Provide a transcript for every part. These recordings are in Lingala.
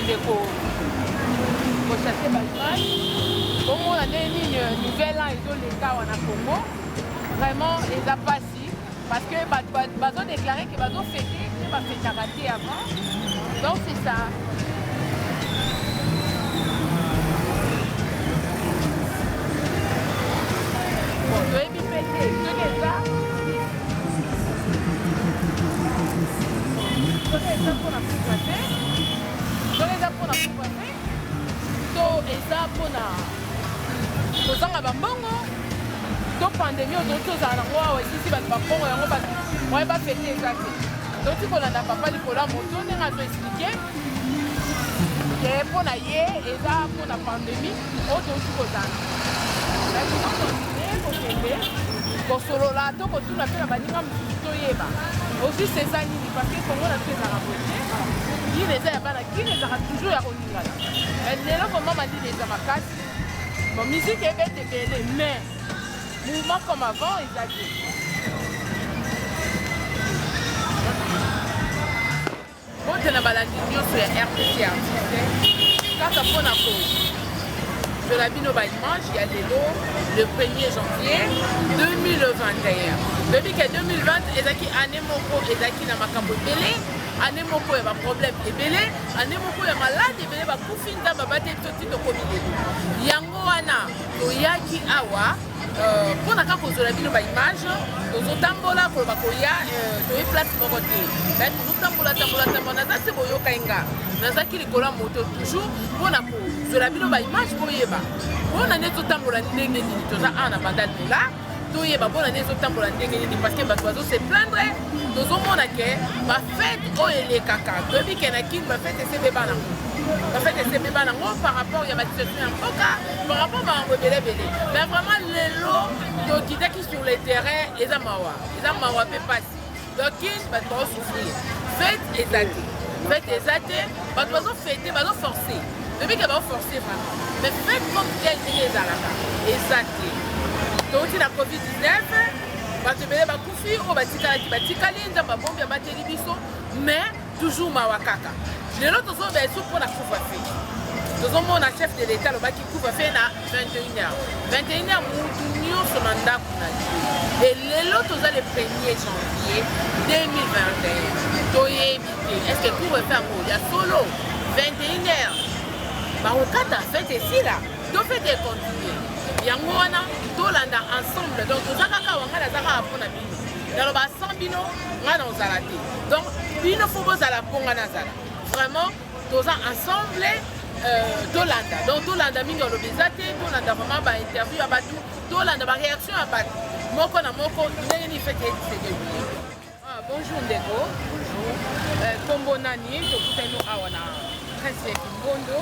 kende chasser Balmain. Comme on a une nouvelle an, ils ont les cas en Congo. Vraiment, ils ont passé. Parce que ils ont déclaré qu'ils ont fêté, ils ont fait rater avant. Donc c'est ça. Bon, je vais m'y péter. Je vais ça. Je vais ça pour la couper. Je vais ça pour la couper. Et ça pour la bambongo. Donc pandémie autour de la roi ici va pas bon on va pas fêter ça. Donc tu connais papa du cola moto on a expliqué que pour la et ça pour la pandémie autour de ça. Là tu vas continuer pour solo là donc tout la fait la baninga toyeba. Aussi c'est ça ni parce que Congo la fait la raboter. Il les a pas qui les a toujours à Roningala. Elle là comment m'a dit les avocats. Bon musique est belle mais mouvement comme avant, ils agissent. Bon, tu as la sur RTC quand on prend la pause. Je la bino dimanche, il y a des lots le 1er janvier 2021. Depuis que 2020, ezaki année moko ezaki na makambo belé, année moko ya ba problème ebelé, année moko ya malade ebelé ba kufinda ba bate toti to komide. Yango wana toyaki awa pour la cause de la ville, image, nous tambola pour la koya, tu es place pour côté. Mais nous tambola, c'est boyo kainga. Nous avons qui cola moto toujours pour la cause de la ville, image pour yeba. On a net tambola n'engagé, tu as un abandon là. Tu yeba bon année tambola n'engagé parce que les oiseaux se plaindre. Nous avons que ma fête oh et les caca. Depuis qu'il y a qui ma fête c'est bébé là. En fait, c'est bébé par rapport à la situation par rapport à la belé. Mais vraiment, les lots qui sont sur le terrain, les amawa peut passer. Donc, ils vont souffrir. Faites exalter. Faites exalter, ils vont fêter, ils vont forcer. Depuis qu'ils vont forcer vraiment. Mais faites comme les alaka. Exalter. Donc, la COVID-19, mais toujours mawakaka. Les autres sont des sous pour la couvre-feu. Nous avons un chef de l'État qui couvre-feu à 21h. 21h, nous avons ce mandat. Et les autres sont le 1er janvier 2021. Est-ce que couvre-feu il y a solo 21h. Mawakata, faites ici là. Donc faites continuer. Yangoana, Tolanda ensemble. Donc nous avons dans le bassin bino, on a nos alatés. Donc, il faut que vous ayez vraiment, tous ensemble, Tolanda. Donc, Tolanda, mingo le bisaté, Tolanda vraiment ba interview à Batou, Tolanda ba réaction à Batou. Moko na moko, n'est fait que c'est bonjour Ndeko. Bonjour. Kombo nani, to kutenu awana. Kasi Kimbondo.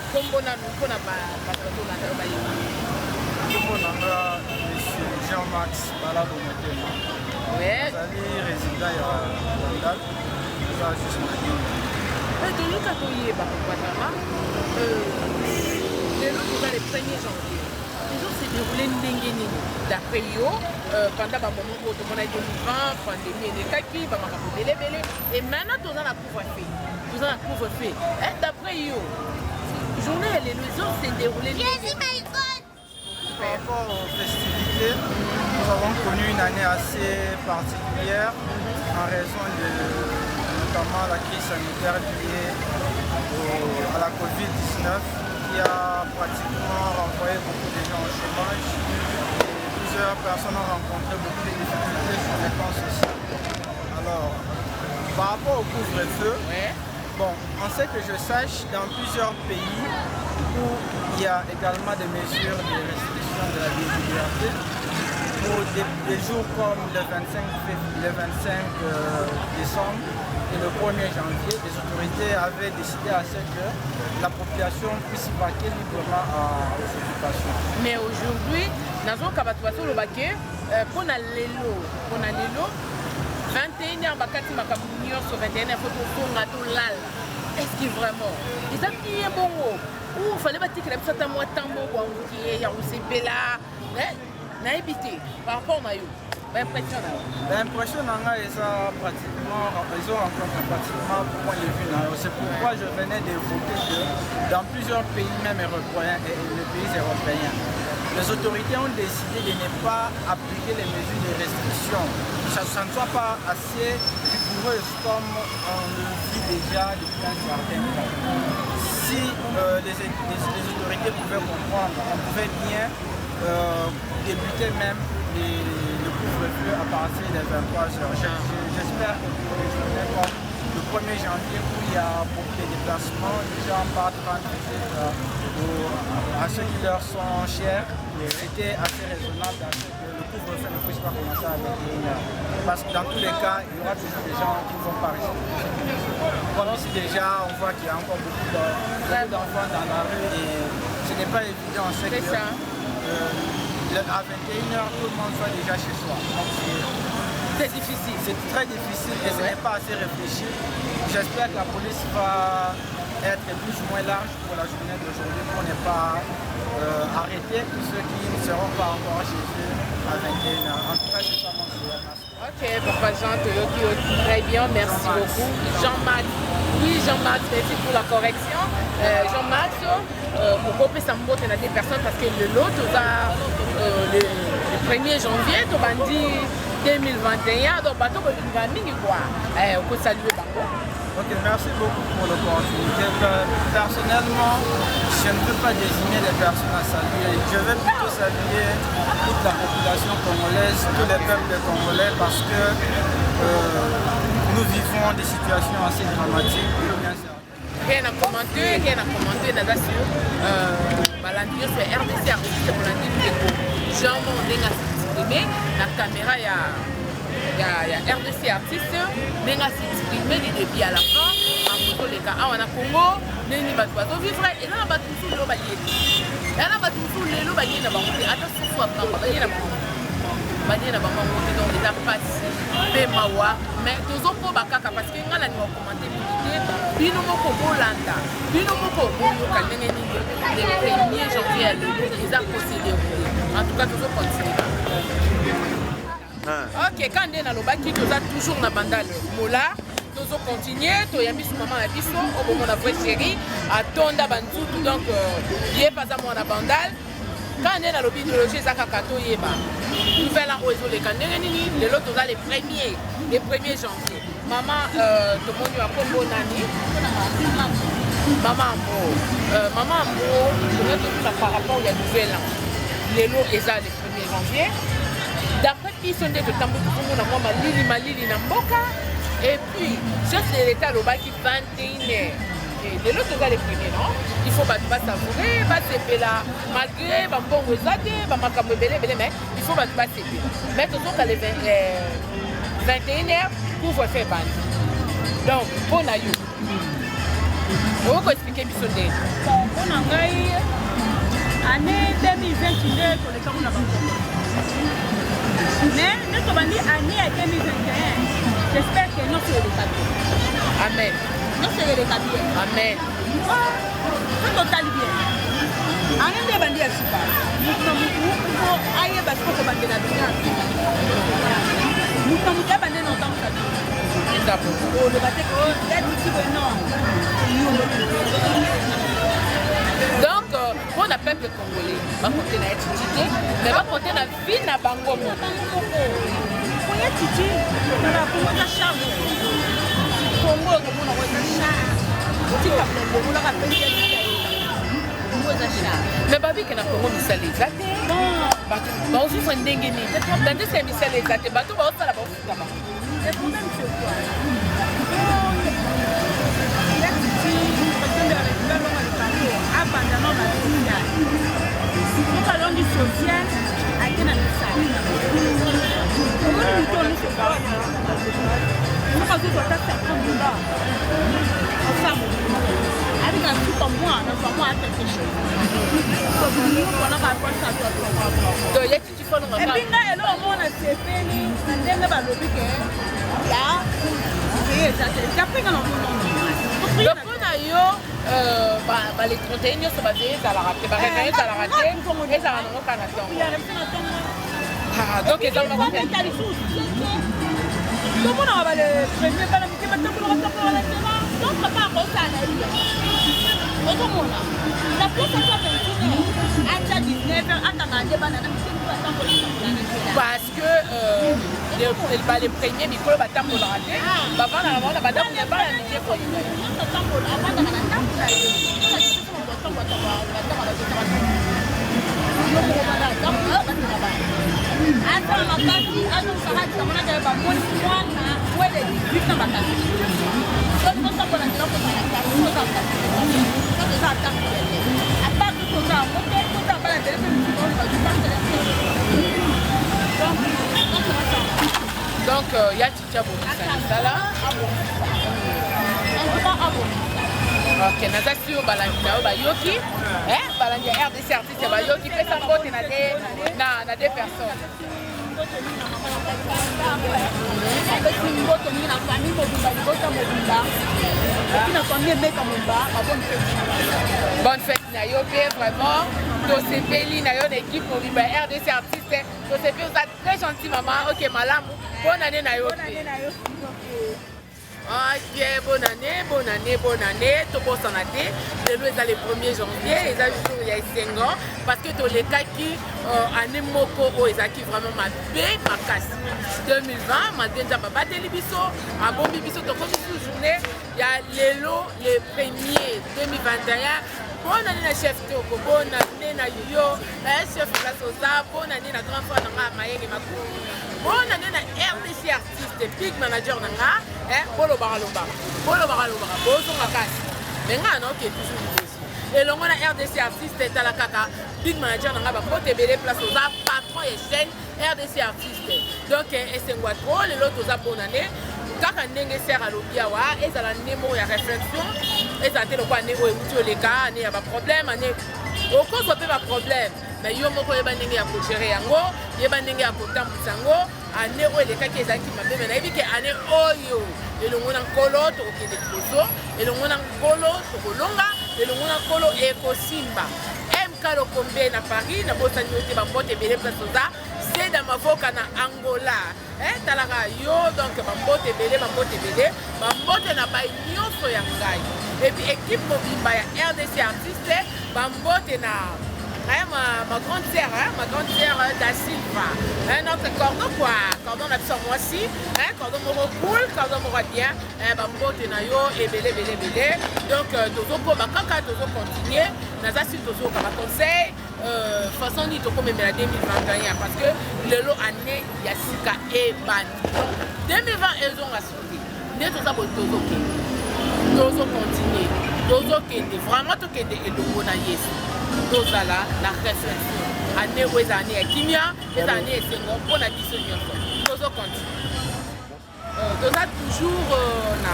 Kombo na nuko na ba Tolanda ba yima. Kombo nanga monsieur Jean-Max Balabo Motema. Ouais. Vous allez résident à Rwanda. Vous allez juste maintenant. De l'autre côté, le 1er janvier. Toujours s'est déroulé Ndengeni. D'après yo, pendant le moment où on a 2020, pandémie, les kaki, et maintenant, tout ça la couvre-feu. Tout ça la couvre-feu. D'après yo, journée les jours s'est déroulé. Par rapport aux festivités, nous avons connu une année assez particulière en raison de notamment la crise sanitaire liée à la COVID-19 qui a pratiquement renvoyé beaucoup de gens au chômage et plusieurs personnes ont rencontré beaucoup de difficultés sur les plans sociaux. Alors, par rapport au couvre-feu, bon, on sait que je sache dans plusieurs pays où il y a également des mesures de restriction de la liberté. Pour des jours comme le 25 décembre et le 1er janvier, les autorités avaient décidé à ce que la population puisse vaquer librement aux occupations. Mais aujourd'hui, nous avons le baquet pour l'élo. 21h, bakati makamunion sur 21h, faut tout lal. Est-ce que vraiment, ils ont bien bon ou fallait bâtir que la petite à moi tambo ou qui est en là. Naïbité, par rapport à yo. L'impression ils ont rencontré pratiquement point de vue. C'est pourquoi je venais d'évoquer que dans plusieurs pays, même européens et les pays européens, les autorités ont décidé de ne pas appliquer les mesures de restriction. Ça ne soit pas assez rigoureuse comme on le vit déjà depuis un certain temps. Si les autorités pouvaient comprendre, on pouvait bien débuter même le couvre-feu à partir des 23h. J'espère que pour les journées comme le 1er janvier où il y a beaucoup de déplacements, les gens partent rendre visite à ceux qui leur sont chers. C'était assez raisonnable que le couvre-feu ne puisse pas commencer à 21h. Parce que dans tous les cas, il y aura toujours des gens qui ne vont pas respecter. Comme ici déjà, on voit qu'il y a encore beaucoup d'enfants dans la rue et ce n'est pas évident. À 21h, tout le monde soit déjà chez soi. C'est difficile. C'est très difficile et ce n'est pas assez réfléchi. J'espère que la police va être plus ou moins large pour la journée d'aujourd'hui pour ne pas arrêter tous ceux qui ne seront pas encore chez eux à 21h. En tout cas, c'est ça mon souhait. Ok, Papa Jean, très bien, merci beaucoup. Jean-Max, oui Jean-Max, merci pour la correction. Jean-Max, pourquoi on peut s'embêter dans des personnes parce que l'autre, le 1er janvier, tu m'as dit 2021, donc bateau va venir quoi. On peut saluer Bango. Ok, merci beaucoup pour l'opportunité. Personnellement, je ne peux pas désigner les personnes à saluer. Je vais plutôt saluer toute la population congolaise, tous les peuples congolais parce que nous vivons des situations assez dramatiques. Rien à commenter, nada sur Balandio sur RDC artiste pour l'indépendance. Jean Mondé a exprimé la caméra il y a RDC artiste a exprimé du début à la fin en photo les cas on a Congo neni bato vivre et là bato tout lo bayé là bato tout le lo bayé na bango ata soso akamba bayé na bango donc les a passé pe mawa mais tozopo bakaka parce que ngala ni commenter bino moko bolanda bino moko boyoka ndenge nini le 1er janvier les a procédé en tout cas toujours continuer. Ok, quand on est dans le bac, on a toujours na bandale mola, on continue, on a mis sous maman à biso, on a fait chérie, à tonda bantou, donc il n'y a pas à moi na bandale. Quand on est dans le biologie, ça kakato yeba. Nouvelle en réseau les candérini, les lots on a les 1er janvier. Maman, tout le monde a combo nani. Maman Ambo, par rapport il y a nouvel an. Les lots ils ont les 1er janvier. D'après qui sont des tambours na moi malili na mboka et puis juste l'état le bas qui 21h et de l'autre gars les premiers non il faut pas savourer pas se là malgré ba mbongo zate ba makambo belé mais il faut pas se mais tout ça les 21h couvre faire bande donc on a eu on va expliquer biso ndé on a ngai année 2022 pour les gens na bango. Mais nous sommes année à 2021. J'espère que nous serons les cadeaux. Amen. Nous serons les cadeaux. Amen. C'est total bien. Année de bandit à Super. Nous sommes aïe parce que nous bandit la bien. Nous sommes déjà bandés dans le temps. Oh, le bateau, il y a du type non. Donc, pour le peuple congolais, on va compter la étudier, mais on va compter la vie de Bango. Pour y étudier, on va prendre la charge. Congo, on va prendre la charge. On va prendre la charge. Mais babi que na Congo misali zate. Ba osu fandenge ni. Tandis que misali zate, bato ba osala ba ofuta ba. Le problème c'est quoi? Il y a abandonnant la sociale. Nous allons du social à une amitié. Comment nous tournons ce pas? Nous allons faire ça comme ça. Avec un tout comme moi, nous allons faire quelque chose. Nous allons faire ça. Donc, il y a tout qui faut nous et puis, là, on a fait un lobby qui là. Donc on a eu les 31 ça va être à la raté, ça va raté, et ça va nous canadiens. Ah, donc ils ont pas fait. Tout le monde a le premier pas la musique, maintenant pour le retour à la maison. Donc pas à la vie. La place à 21h, à 19h, à Tamandé, banana, parce que les premiers micros battent pour le rater. Avant la battre pour le pas la musique pour donc il y a Chicha Bonissa là. Ok, naza sur balandi na bayoki, balandi ya RDC artiste bayoki pesa mbote na deux personnes. Bonne fête na yo pe vraiment. Tosepeli na yo l'équipe mobile RDC artiste. Tosepeli vous êtes très gentil maman. Ok malamu. Bonne année na yo. Ok, bonne année, tout bon santé. Le jour est le 1er janvier, et jour il y a 5 ans, parce que tous les cas qui année moko qui vraiment ma bé ma casse 2020, ma déjà papa de libiso, à bon bibiso to comme journée, il y a le 1er 2021. Bonne année na chef Toko, bonne année na yo, chef la Sosa, bonne année na grand frère na Mayenge Makou. Bonne année na RDC artiste, big manager nanga, bolo baraloba, bozo ngakasi. Menga non qui est toujours aussi. Et longo na RDC artiste tala kaka, big manager nanga ba pote belé place aux patron et chaîne RDC artiste. Donc c'est ngwa trop le lot aux bonne année. Kaka ndenge sera lobia wa ezala nemo ya réflexion, ezate lokwa nego euti oleka ane ya ba problème ane. Okozo pe ba problème. Mais yo moko yeba ndenge ya kogere yango, yeba ndenge ya kotambisa yango, ane oyo elekaki ezalaki mabe me nayebi ke ane oyo elongo na nkolo tokokende liboso, elongo na nkolo tokolonga, elongo na nkolo ekosimba. MK Lokombe na Paris na bosani yo te bambote ebele place oza, c'est dans ma voca na Angola. Talaka yo donc bambote ebele, bambote na bai nyonso ya ngai. Et puis équipe mobimba ya RDC artiste, bambote na ma grande sœur Da Silva. Notre cordon quoi, cordon la sur moi aussi, cordon moro cool, cordon moro bien, bambote na yo ebele. Donc tozoko bakaka tozo continuer, naza si tozo ka conseil façon ni toko même la 2021 parce que le lot année ya sika e ban. 2020 ils ont assuré. Ne toza bo tozo continuer. Tozo kende vraiment to kende elongo na Yesu. Tozala la réflexion. Année où année ya kimia, les années sengo pour la biso nyonso. Tozo continue. Toza toujours na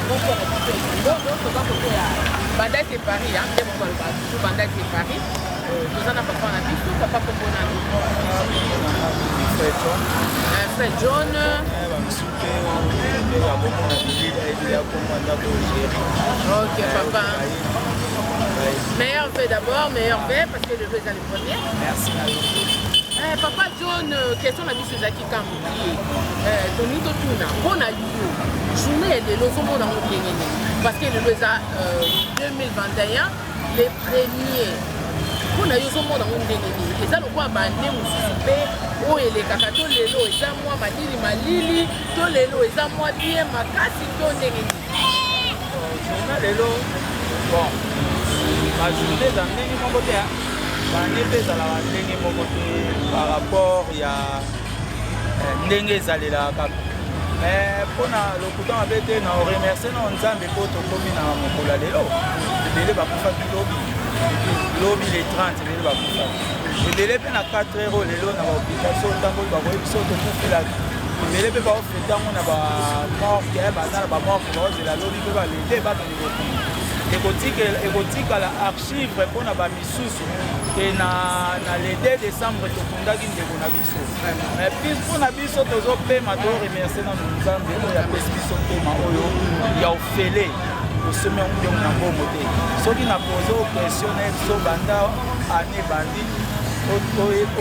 donc toza côté ya Bandai c'est Paris hein, même pour toujours Bandai c'est Paris. Toza na papa na biso, papa komona Fred John. Ok papa. Meilleur fait d'abord, meilleur fait parce que le jeu est le premier. Merci. Papa John, question la mise Zaki Kamouki. Tony Totuna, bon à you. Journée de l'Ozomo dans mon pays. Parce que le jeu est 2021, les premiers. On a eu ce monde dans mon pays. Et ça, nous quoi, bandé, nous soupé. Oh, et les cacatos, les lots, et ça, moi, ma lili, tous les lots, et ça, moi, bien, ma casse, tout n'est pas. Les lots, bon. Ma journée dans le côté, par rapport à Ndenge Zalela. Mais pour le coup, on remercie nos amis pour tout le monde. Lobby les 30, les bakufa. Et les peines à 4 euros, les lots dans l'hôpital, tango, les pas fait dans mon mort, qui est la mort, qui la lobby, les débats dans les égotique à l'archive pour na bamisusu et na le 2 décembre tokundaki ndeko na biso mais puis pour na biso tozopema to remercier na nzambe oyo apesi biso pema oyo ya ofele osome ndenge na mbongo te soki na pozo questionner biso banda année bandi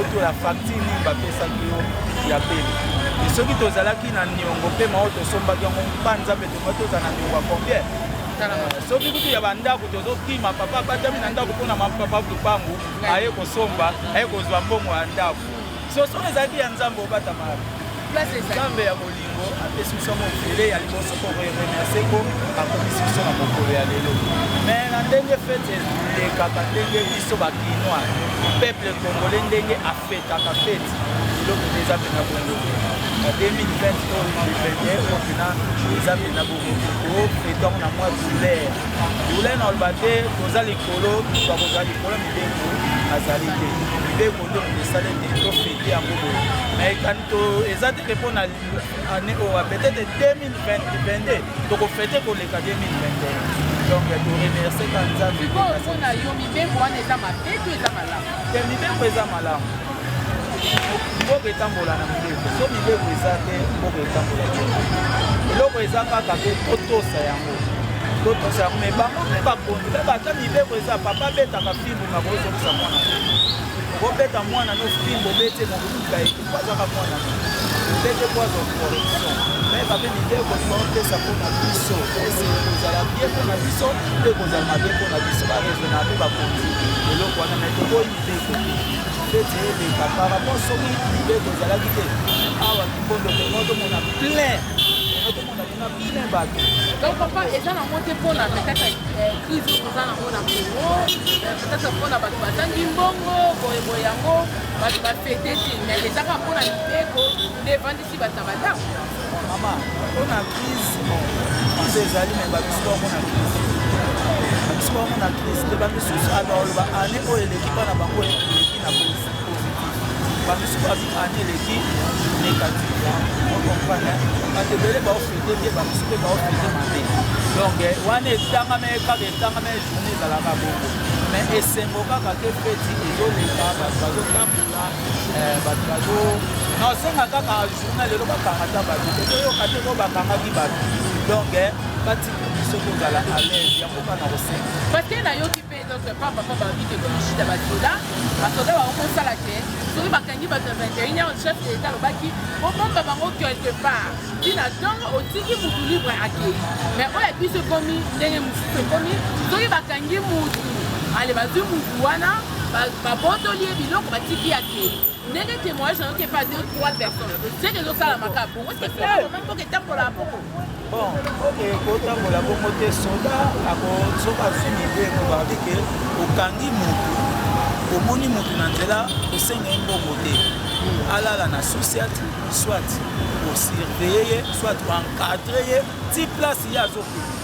otola facture nini bapesaki yo ya pele soki tozalaki na niongo mpe mao tosombaki yango mpa nzambe tonga tozala na niongo ya combien soki kutu ya bandako tozokima papa batami na ndako mpona mapapa lupangu aye kosomba aye kozwa mbongo ya ndako soki ezalaki ya nzambe obatama nzambe ya bolingo apesi biso mofele ya liboso po remercie ko akomisi biso na mokolo ya lelo mais na ndenge fete elekaka ndenge biso bakinois peuple congolais ndenge afetaka fete eloko eza mpena bongo na 2020 oyo mpena eza mpena bongo ofetango na mwa douleur douleur na oloba te toza likolo bakozala likolo mibeko azali te mibeko nde esali te tofete yango boye mais kanto eza te mpo na année oyo peut-être 2022 tokofete koleka 2021 donc toremercie ka nzambe mpona yo mibeko wana eza mabe to eza malamu te mibeko eza malamu mboka etambola na mibeko so mibeko eza te mboka etambola te eloko eza kaka te totosa yango me bango mpe bakonzi mpe bata mibeko eza papa betaka fimbo na kozokisa mwana obeta mwana no fimbo bete mokutuka ekwazaka mwana obete kwaza correction me bape mibeko topesa mpona biso ese kozala bie mpona biso mpe kozala mabe mpona biso baresona mpe bakonzi eloko wana me toboyi mibeko fete eleka par rapport soki mibeko ezalaki te awa kibondo tongo tomona plein tomona plein bato donc papa eza nango te mpona peut-être crise toza nango na Congo peut-être mpona bato bazangi mbongo boyeboye yango bato bafete te mais ezaka mpona mibeko nde evandisi bato na bandako mama mpona crise crise ezali me babiso bango na crise babiso bango na crise te bamisusu aloba ane oyo eleki mpona bango eleki na positif bamisusu babi ane eleki négatif okomprane bato ebele baofete te bamisusu mpe baofete mabe donc wana etangame kaka etangame journée ezalaka bongo mais esengo kaka te feti ezoleka bato bazotambola bato bazo naosenga kaka journée lelo bakanga ta bato te toyoka te ko bakangaki bato donc batika biso kozala à l'aise yango mpa na kosenga parce que nayoki mpe donc papa babiki ekonoshida basoda bakosala te soki bakangi bato ya 21 chef de l'état alobaki obomba bango quelque part ntina ntongo otiki mutu libre akei mais oyo biso ekomi ndenge mosusu ekomi soki bakangi mutu ale bazwi mutu wana babotoli ye biloko batiki akei ndenge témoignage nayoki epa 2-3 personnes seke ezosalamaka bongo mpoka etambola bongo bon oke kotambola bongo te soda soki azwi mibeko babike okangi mutu omoni mutu na nzela osenga ye mbongo te alala na société soit osurveille ye soit oencadre ye ti place ye azokende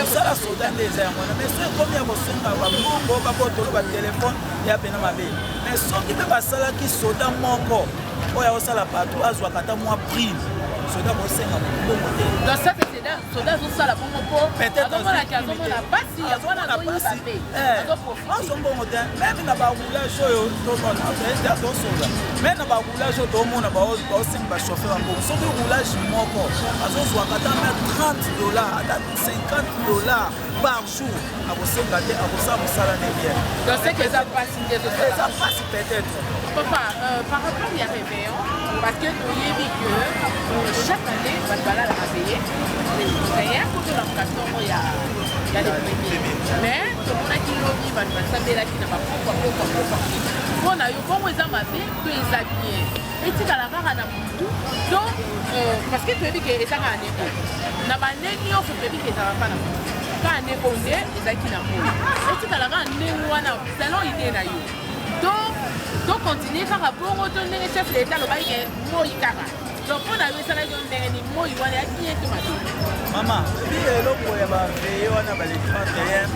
osala soda nde eza yango wana mais so ekomi ya kosenga bambongo babotolo batelefone ya pena mabe mais soki mpe basalaki soda moko oyo akosala bato azwaka ata mwa prime soda kosenga mbongo te soda azosala bongo mpo azomona pasi azomona azoyiba mpe azombongo te meme na baroulage oyo tomona tosola meme na baroulage oyo tomona baosenga bachauffeur ya mbongo soki roulage moko azozwaka ata me $30 ata $50 par jour akosenga te akosala mosala ne bien eza pasi peut-être papa par rapport ya réveillon parce que toyebi que chaque année bato balalaka peye rien kotolaka ntongo ya lepremier mais tomonaki lobi bato basambelaki na bapokwa mpona yo bongo eza mabe to eza bien etikala kaka na mutu to parce que toyebi ke ezaka ane oyo na bane nyonso toyebi ke ezalaka na mutu ka ane oyo nde ezalaki na moi etikala kaka ndenge wana selon idée na yo tokontinue kaka bongo to ndenge chef de l'état alobaki ke moi kaka donc mpona yo esalaki yo ndenge ni moi wana ya bien to mabe mama ebi eloko ya baveye wana bale 31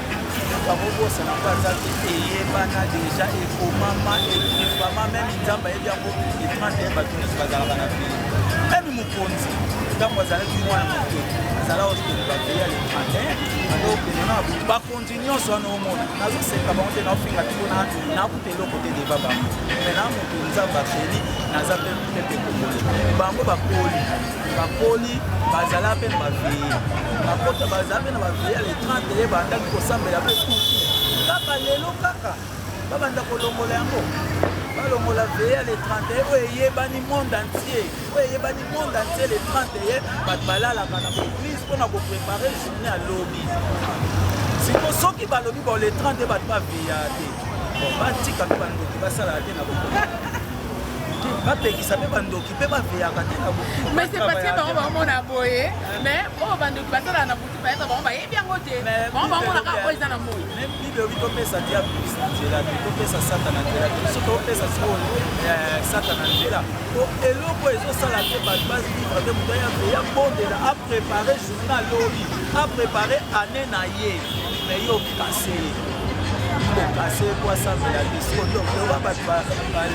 bakobosana mpo aza te eyebana deja ekomama egrifama meme nzambe ayebi yango e 31 bato nyonso bazalaka na vie meme mokonzi ntango azalaki mwana moke azala okende baveye ale 31 azokende na bakonzi nyonso wana omona nazoseka bango te naofinga te mpona nakuta eloko te deva bango me na moto nzambe afeli naza mpe pepe komole bango bakoli bazala mpe na baveye bakota bazala mpe na baveye ale 30 ye bandaki kosambela mpe kutu kaka lelo kaka babanda kolongola yango balongola veille le 31 oyo eyebani monde entier le 31 bato balalaka na baeglise mpona koprépare journée ya lobi siko soki balobi bo le 30 bato baveya te batika mpe bandoki basalaka te na bokoa bapekisa mpe bandoki mpe baveyaka te na bokoa mais c'est parce que bango bamona boye mais oyo bandoki basalaka na butu bayeta bango bayebi yango te bango bamonaka oyo eza na moi même bible obi topesa diable nzela te topesa satana nzela te biso topesa sikoyo satana nzela po eloko ezosala te bato bavivre te moto ya veya bondela aprépare journal oyi aprépare année na ye mais yo kase okase po asambela te siko donc oba bato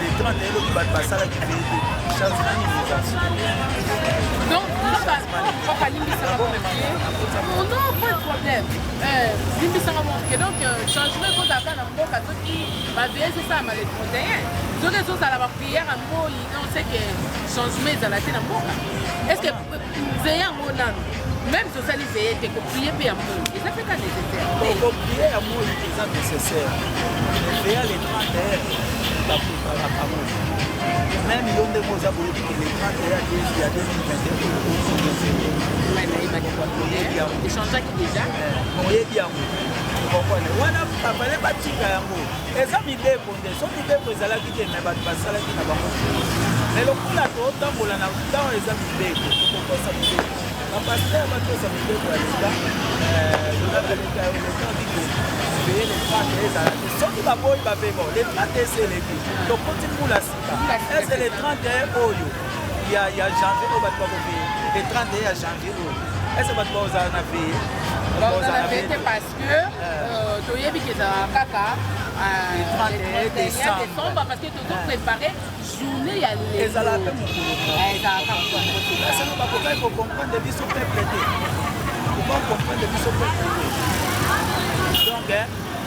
le 30 eloki bato basalaki veye te chance na invitation donc bakalimbisaka moke non pas de problème limbisaka moke donc changement ekozalaka na mboka soki baveye ezosalama le 31 soki ezozala bapriere ya moi on sait que changement ezala te na mboka est ce que veye yango nano même tosali veye te koprie mpe ya moi eza mpe ka nécessaire koprie ya moi eza nécessaire veya le 31 bapreparaka moi même yo ndenge oza boyebi ke le 31 ya 2021 echangeaki déjà oyebi yango okokone wana bafale batika yango eza mibeko nde so mibeko ezalaki te me bato basalaki na bango mais lokola tootambola na ntango eza mibeko tokokosa mibeko bapaster batosa mibeko ya leta lonabaleka lekandike veye le 30 ezala te soki baboyi babebo le 30 eseleki tokoti mbula sika ese le 31 oyo ya janvier oyo bato bakobeye le 31 ya janvier oyo ese bato baozala na veye bazala veye te parce que toyebi kezala kaka 31 décembre parce que tozopréparé journée ya lelo ezala mpe mokolo bakokaki kocomprendre biso peuple te okomprendre biso peuple te donc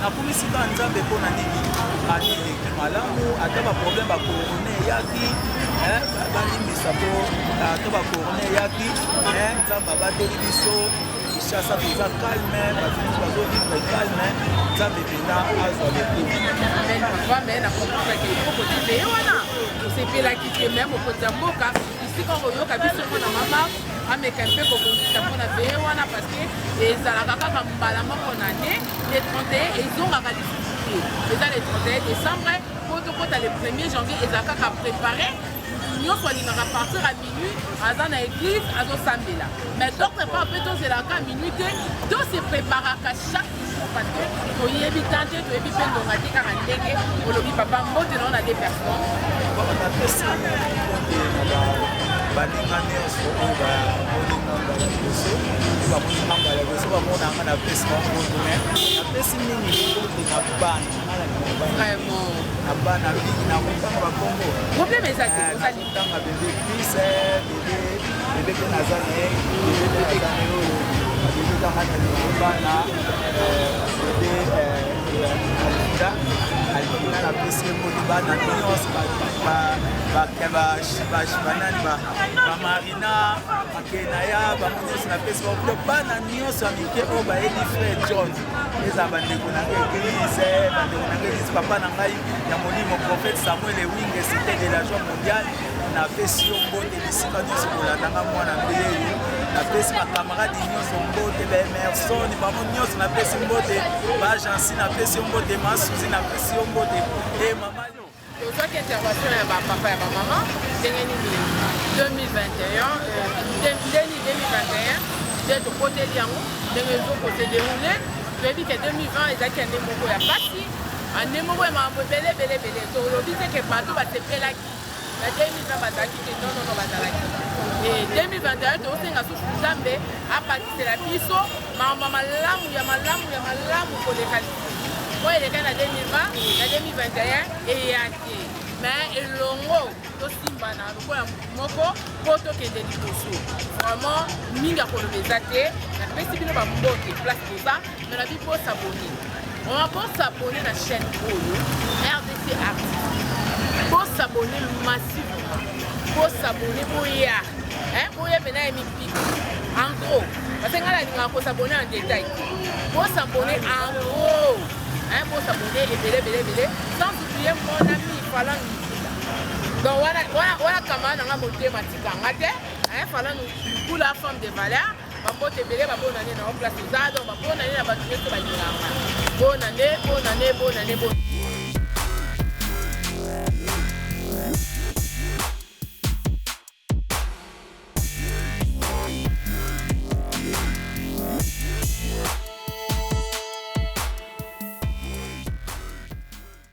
nakumisika nzambe mpona nini anileki malamu ata baproblème bakorone eyaki balimbisa po ata bakorone eyaki nzambe abateli biso ishasa toza calme bafini bazovivre calme nzambe mpena azwa lekome na comprendre ekokoti veye wana tosepelaki te me mokonzi ya mboka esika koyoka biso mwana mama ameka mpe kokongisa mpona veye wana parce que ezalaka kaka mbala moko na ne le 31 ezongaka lisusu te eza le 31 décembre po tokota le 1er janvier ezalaka kaka préparé nyonso alingaka partir à minuit aza na église azosambela mais d'autre part mpe tozelaka minuit te tose préparaka chaque jour parce que toyebi tante toyebi mpe ndonga te kaka ndenge olobi papa mbote nao na 2 personnes baninga nyonso oyo bamoninganga ya liboso bamoninganga ya liboso bamonanga na pesi bangondo me napesi mingi mbote na bana na bana mingi nakotanga bakongo nakotanga bebe prise bebe mpe naza ne bebe mpe naza ne oyo babebe kanga na bana bebe alida alina napesi mbote bana nyonso banani bamarina bakenaya bango nyonso napesi bakulo bana nyonso ya mike oyo bayebi frère john ezala bandeko na ngai église bandeko na ngai église papa na ngai ya molimo prophète samuel ewinge cité de la joie mondiale napesi yo mbote bisika nyonso kolandanga mwana mbeyeyo napesi bakamaradi nyonso mbote baemerson bango nyonso napesi mbote baagenci napesi yo mbote masuzi napesi yo mbote e mama tozwaki intervention ya bapapa ya bamama ndenge nini 2021 nde tokoteli yango ndenge ezokose déroule toyebi ke 2020 ezalaki ande moko ya pasi ande moko ya makambo ebele tolobi te ke bato basepelaki na 2020 bazalaki te nonono bazalaki e 2021 tozosenga susu nzambe apatisela biso makambo ya malamu koleka lisusu po eleka na 2020 na 2021 eyaki mais elongo tosimba na lokola moko po tokende liboso vraiment mingi akoloba eza te napesi bino bambote place toza me nabi po sabone on po sabone na chaîne oyo RDC artiste po sabone massivement po sabone boya boya pena ya mipiko en gros parce que ngai nalingaka kosabone en détail po sabone en gros pour s'abonner et belé, sans oublier mon ami Falan. Donc voilà comment on a monté ma tigangate, Falan pour la femme de valeur, bonne année dans place, donc bonne année à bonne année, bonne année.